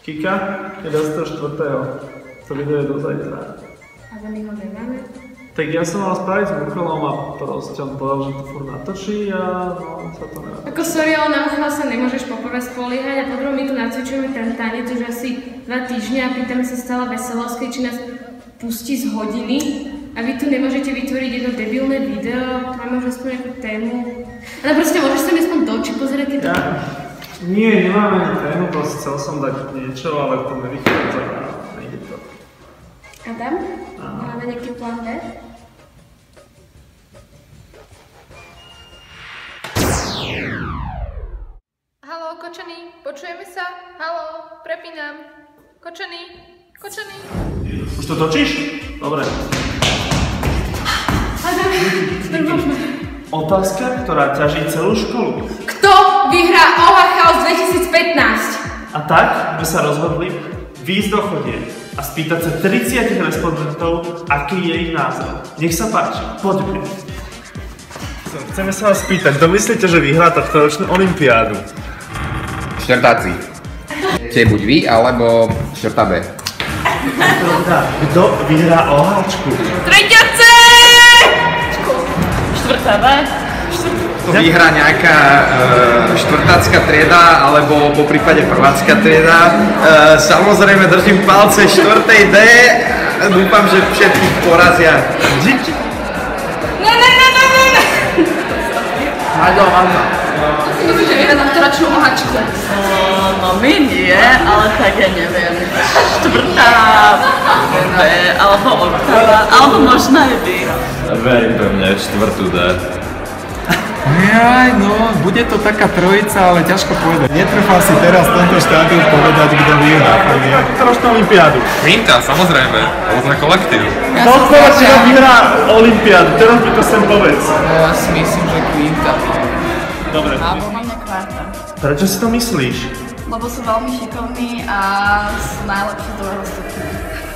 Kika, 11.4. To video je do zajtra. A my ho nemáme? Tak ja som mal spraviť s Muchalom a proste on povedal, že to furt natočí a no sa to nedá. Ako sorry, ale na Muchala sa nemôžeš poprvé spoliehať a po druhom my tu nacvičujeme ten tanec už asi 2 týždne a pýtame sa stále Veselovskej, či nás pustí z hodiny a vy tu nemôžete vytvoriť jedno debilné video, máme už aspoň nejakú tému. Ale proste môžeš sa mi aspoň do očí pozerať, keď to... Nie, nemáme ani tému, proste chcel som dať niečo, ale to nevychádza a nejde to. Adam? Máme nejaký plán B? Haló, Kočaný, počujeme sa? Haló, prepínam. Kočaný, Kočaný. Už to točíš? Dobre. Adam, môžeme. Otázka, ktorá ťaží celú školu. Kto vyhrá OHA Chaos 2015? A tak sme sa rozhodli výjsť do chodiek a spýtať sa 30 respondentov, aký je ich názor. Nech sa páči, poďme. Chceme sa vás spýtať, kto myslíte, že vyhrá tohtoročnú olympiádu? Štvrtáci. Ste buď vy, alebo štvrtá B. Kto vyhrá OHčku? Tretiace! Štvrtá B? To vyhrá nejaká štvrtácka trieda, alebo po prípade prvácka trieda. Samozrejme držím palce štvrtej D. Dúfam, že všetkých porazia. Ne. Majdo. Asi myslím, že vyhrá tohtoročnú OHčku. No my nie, ale tak ja neviem. Štvrtá B, alebo oktava, alebo možno aj vy. Verím pevne, štvrtú D. Jaj, no, bude to taká trojica, ale ťažko povedať. Netrúfam si teraz v tomto štádiu povedať, kto vyhrá. Tohtoročnú olympiádu. Quinta, samozrejme, lebo sme kolektív. Kto vyhrá olympiádu? Teraz mi to sem povedz. Ja si myslím, že Quinta. Dobre. Alebo máme Kvarta. Prečo si to myslíš? Lebo sú veľmi šikovní a sú najlepší z druhého stupňa.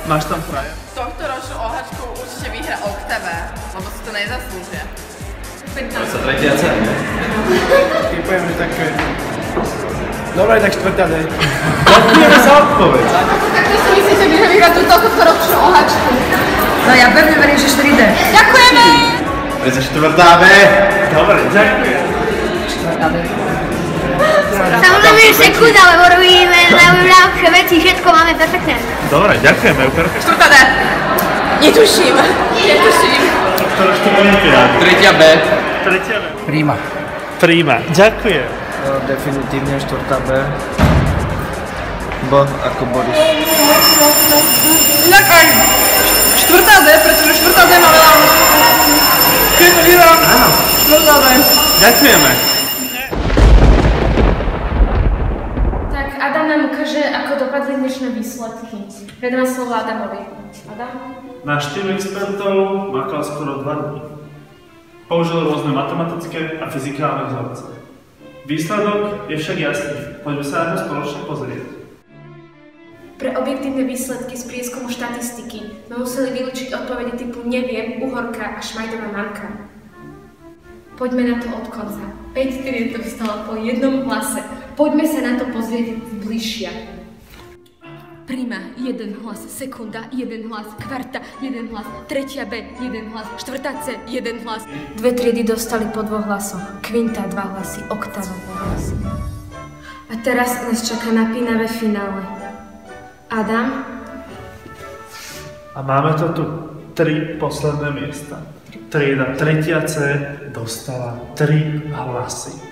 Máš tam frajer? Tohtoročnú OHčku určite vyhrá Oktava, lebo si to nezaslúžia. Sa tretiace, nie? Typujem, že také... Dobre, tak štvrtá D. Ďakujeme za odpoveď. Takto si myslíte, že vyhrá tú tohtoročnú OHčku? No ja pevne verím, že 4D. Ďakujeme! Prečo štvrtá B? Dobre, ďakujem. Samozrejme, že sekunda, lebo robíme najlepšie veci, všetko máme perfektné. Dobre, ďakujeme, perfektne. Štvrtá D. Netuším. Tohtoročnú olympiádu. Tretia B. Tretia B. Príjma. Ďakujem. Definitívne štvrtá B. B ako Boris. Inak aj štvrtá D, pretože štvrtá D má veľa... Keď to vyhrám, štvrtá D. Ďakujeme. Tak Adam nám ukáže, ako dopadli dnešné výsledky. Predám slovo Adamovi. Adam? Náš tým expertov makal skoro 2 dní. Použil rôzne matematické a fyzikálne vzorce. Výsledok je však jasný. Poďme sa na to spoločne pozrieť. Pre objektívne výsledky z prieskumu štatistiky sme museli vylúčiť odpovede typu neviem, uhorka a šmajdová mamka. Poďme na to od konca. 5 tried dostalo po jednom hlase. Poďme sa na to pozrieť bližšia. Prima 1 hlas, sekunda 1 hlas, kvarta 1 hlas, tretia B 1 hlas, štvrtá C 1 hlas. 2 triedy dostali po 2 hlasoch, kvinta 2 hlasy, oktava 2 hlasy. A teraz nás čaká napínavé finále. Adam? A máme to tu 3 posledné miesta. Trieda tretia C dostala 3 hlasy.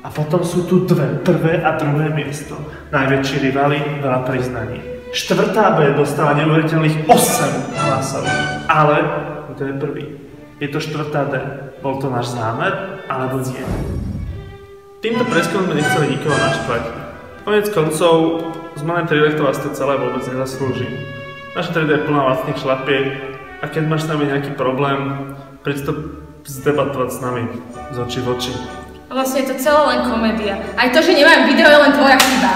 A potom sú tu 2, prvé a druhé miesto. Najväčší rivali, veľa priznaní. Štvrtá B dostala neuveriteľných 8 hlasov. Ale kto je prvý? Je to štvrtá D. Bol to náš zámer, alebo nie? Týmto preskom sme nechceli nikoho naštvať. Koniec koncov, z malej triede to vás to celé vôbec nezaslúži. Naša trieda je plná vlastných šlapiek a keď máš s nami nejaký problém, príď to zdebatovať s nami z očí v oči. Vlastne je to celé len komédia. Aj to, že nemám video, je len tvoja chyba.